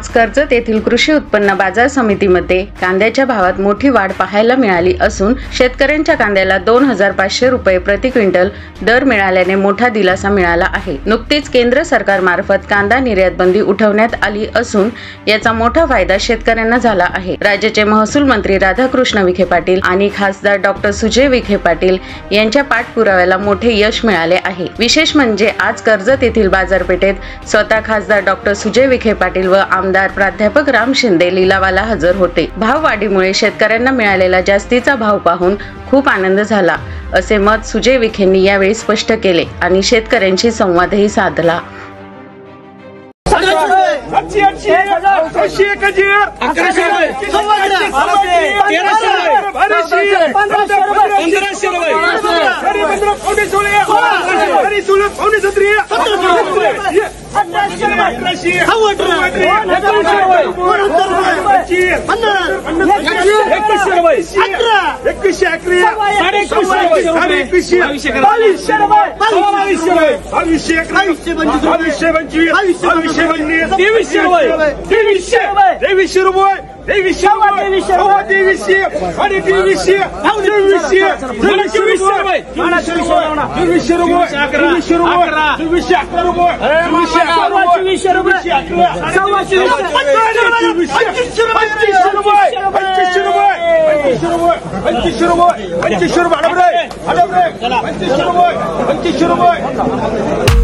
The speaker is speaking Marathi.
आज कर्जत येथील कृषी उत्पन्न बाजार समितीमध्ये कांद्याच्या भावात मोठी वाढ पाहायला मिळाली असून शेतकऱ्यांच्या कांद्याला 2500 रुपये प्रति क्विंटल दर मिळाल्याने मोठा दिलासा मिळाला आहे। नुकतीच केंद्र सरकारमार्फत कांदा निर्यात बंदी उठवण्यात आली असून याचा मोठा फायदा शेतकऱ्यांना झाला आहे। राज्याचे महसूल मंत्री राधाकृष्ण विखे पाटील आणि खासदार डॉक्टर सुजय विखे पाटील यांच्या पाठपुराव्याला मोठे यश मिळाले आहे। विशेष म्हणजे आज कर्जत येथील बाजारपेठेत स्वतः खासदार डॉक्टर सुजय विखे पाटील व आमदार प्राध्यापक राम शिंदे लिलावाला हजर होते। भाववाढीमुळे शेतकऱ्यांना मिळालेला जास्तीचा भाव पाहून खूप आनंद झाला असे मत सुजय विखेंनी यावेळी स्पष्ट केले आणि शेतकऱ्यांशी संवादही साधला। ₹25